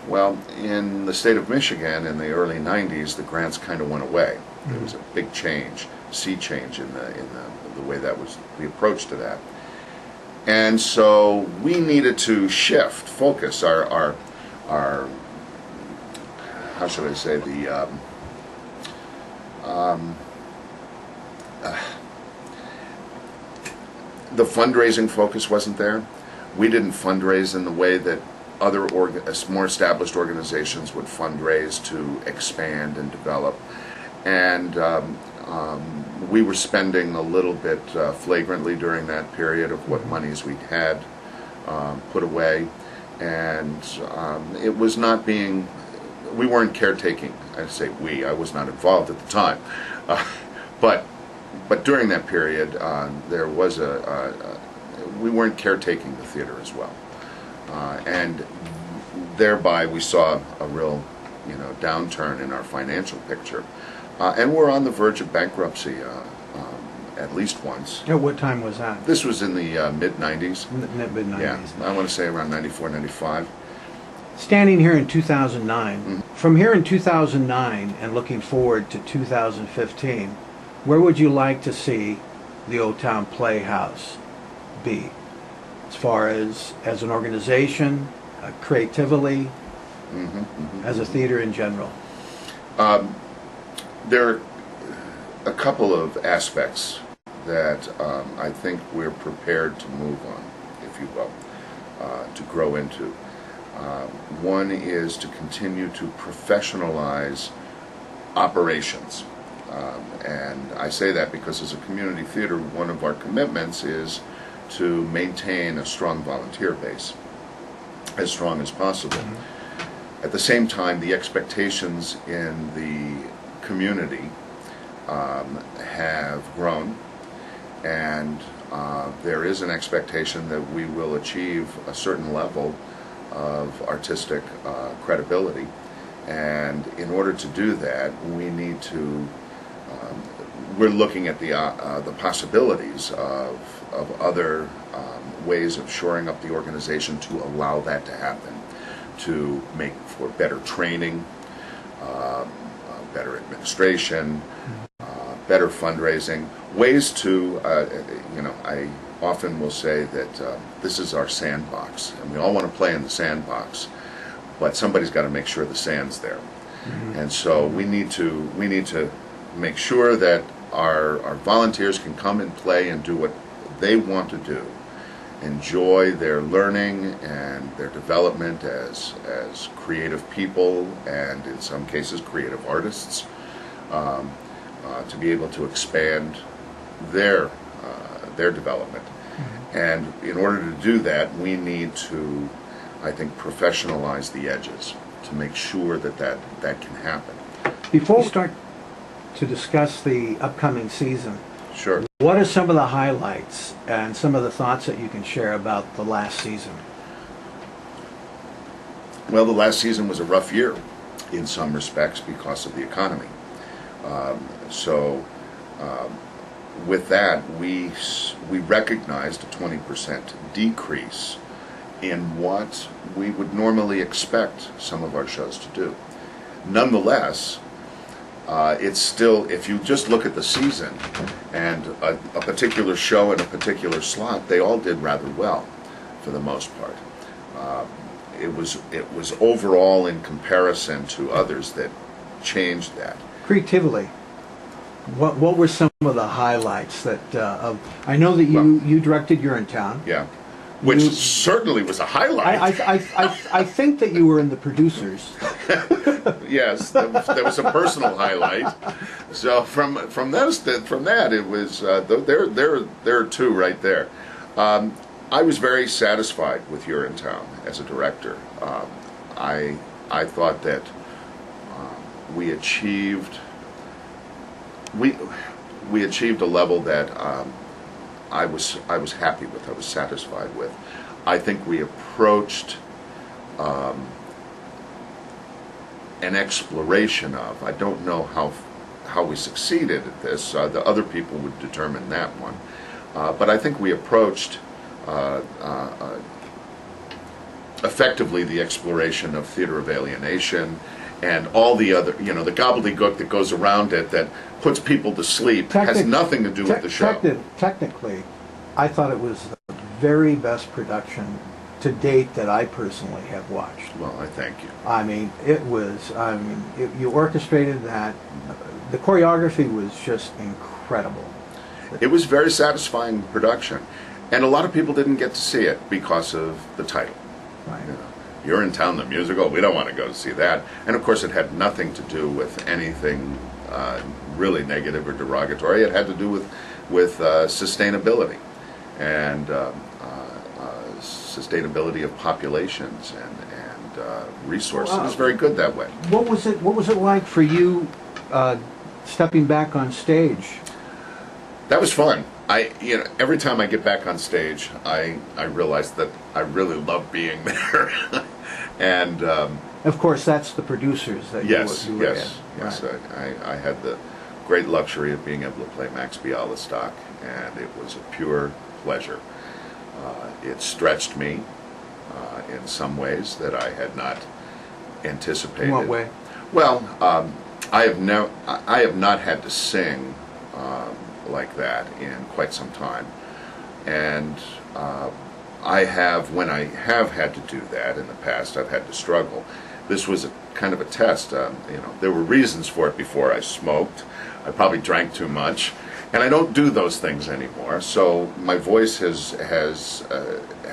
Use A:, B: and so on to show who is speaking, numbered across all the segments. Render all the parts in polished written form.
A: Well, in the state of Michigan in the early 90s, the grants kind of went away. There was a big change, sea change in the way that was the approach to that. And so we needed to shift, focus our how should I say, the fundraising focus wasn't there. We didn't fundraise in the way that other more established organizations would fundraise to expand and develop. And we were spending a little bit flagrantly during that period of what monies we had put away. And it was not being, we weren't caretaking. I say we, I was not involved at the time. But during that period, there was we weren't caretaking the theater as well. And thereby we saw a real, downturn in our financial picture. And we're on the verge of bankruptcy at least once.
B: At what time was that?
A: This was in the mid-90s.
B: Mid-90s.
A: Yeah, I want to say around 94, 95.
B: Standing here in 2009, from here in 2009 and looking forward to 2015, where would you like to see the Old Town Playhouse be? As far as an organization, creatively, as a theater in general?
A: There are a couple of aspects that I think we're prepared to move on, if you will, to grow into. One is to continue to professionalize operations. And I say that because as a community theater, one of our commitments is to maintain a strong volunteer base, as strong as possible. At the same time, the expectations in the community have grown, and there is an expectation that we will achieve a certain level of artistic credibility. And in order to do that, we need to we're looking at the possibilities of other ways of shoring up the organization to allow that to happen, to make for better training, better administration, better fundraising, ways to, I often will say that this is our sandbox, and we all want to play in the sandbox, but somebody's got to make sure the sand's there. And so we need to make sure that our volunteers can come and play and do what they want to do, enjoy their learning and their development as creative people, and in some cases creative artists, to be able to expand their development. And in order to do that, we need to, I think, professionalize the edges to make sure that can happen.
B: Before we start to discuss the upcoming season,
A: Sure.
B: what are some of the highlights and some of the thoughts that you can share about the last season?
A: Well, the last season was a rough year in some respects because of the economy. With that, we recognized a 20% decrease in what we would normally expect some of our shows to do. Nonetheless, it's still, if you just look at the season and a particular show in a particular slot, they all did rather well for the most part. It was overall in comparison to others that changed that.
B: Creatively, what were some of the highlights that I know that you directed You're in Town.
A: Yeah. Which certainly was a highlight.
B: I think that you were in the producers.
A: Yes, there was a personal highlight. So from that it was there are two right there. I was very satisfied with You're in Town as a director. I thought that we achieved a level that I was happy with. I was satisfied with. I think we approached an exploration of. I don't know how we succeeded at this. The other people would determine that one. But I think we approached effectively the exploration of theater of alienation and all the other, the gobbledygook that goes around it that puts people to sleep has nothing to do with the show.
B: Technically, I thought it was the very best production to date that I personally have watched.
A: Well, I thank you.
B: I mean, you orchestrated that. The choreography was just incredible.
A: It was very satisfying production. And a lot of people didn't get to see it because of the title.
B: Right.
A: You're in Town, the musical, we don't want to go to see that. And of course it had nothing to do with anything really negative or derogatory. It had to do with sustainability and sustainability of populations and resources. It was very good that way.
B: What was it like for you stepping back on stage?
A: That was fun. Every time I get back on stage, I realize that I really love being there. And
B: of course, that's the producers that you were in.
A: Yes.
B: Right.
A: I had the great luxury of being able to play Max Bialystock, and it was a pure pleasure. It stretched me in some ways that I had not anticipated.
B: In what way?
A: Well, I have not had to sing like that in quite some time, and when I have had to do that in the past, I've had to struggle. This was a kind of a test. There were reasons for it before. I smoked, I probably drank too much, and I don't do those things anymore. So my voice has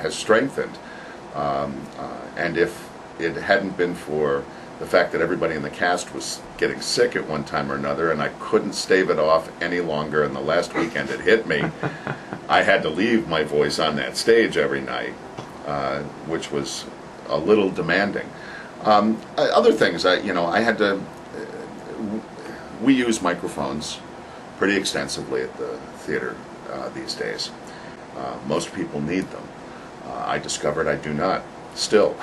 A: strengthened, and if it hadn't been for the fact that everybody in the cast was getting sick at one time or another, and I couldn't stave it off any longer, and the last weekend it hit me, I had to leave my voice on that stage every night, which was a little demanding. Other things, I had to, we use microphones pretty extensively at the theater these days. Most people need them. I discovered I do not. Still,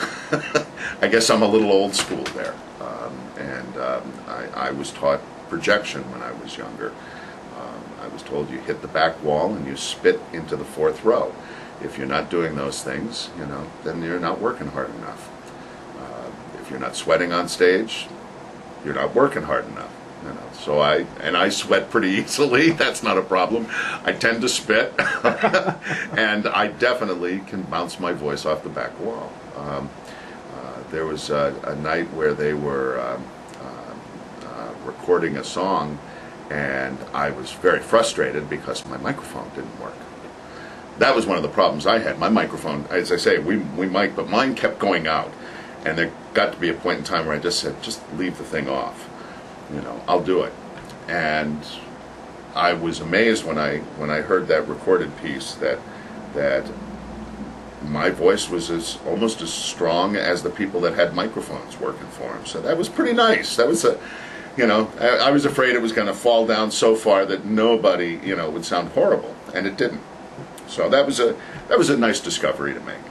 A: I guess I'm a little old school there, and I was taught projection when I was younger. I was told you hit the back wall and you spit into the fourth row. If you're not doing those things, then you're not working hard enough. If you're not sweating on stage, you're not working hard enough. So I sweat pretty easily. That's not a problem. I tend to spit, and I definitely can bounce my voice off the back wall. There was a night where they were recording a song, and I was very frustrated because my microphone didn't work. That was one of the problems I had. My microphone, as I say, we mic, but mine kept going out, and there got to be a point in time where I just said, just leave the thing off. I'll do it. And I was amazed when I heard that recorded piece that my voice was almost as strong as the people that had microphones working for them. So that was pretty nice. That was I was afraid it was going to fall down so far that nobody, would sound horrible, and it didn't. So that was a nice discovery to make.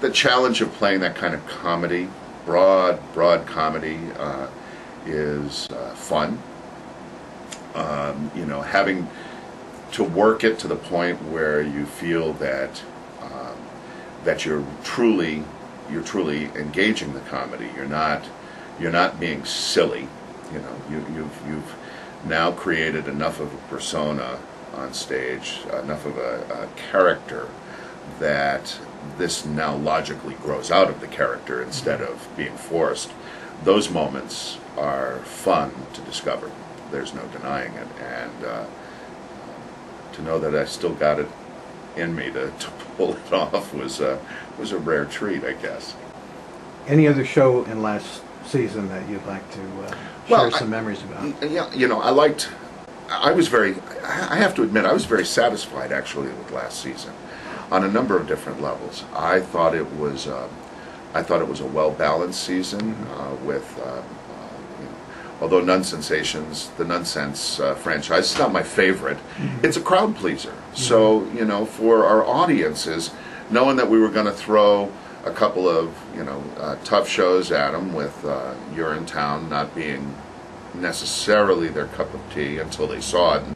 A: The challenge of playing that kind of comedy, broad comedy, is fun. Having to work it to the point where you feel that you're truly engaging the comedy. You're not being silly. You've now created enough of a persona on stage, enough of a character, that this now logically grows out of the character instead of being forced. Those moments are fun to discover. There's no denying it, and to know that I still got it in me to pull it off was a rare treat, I guess.
B: Any other show in last season that you'd like to share some memories about?
A: Yeah, I have to admit, I was very satisfied actually with last season on a number of different levels. I thought it was a well-balanced season with, although the Nonsense franchise is not my favorite, it's a crowd pleaser. So, for our audiences, knowing that we were going to throw a couple of, tough shows at them with You're in Town not being necessarily their cup of tea until they saw it and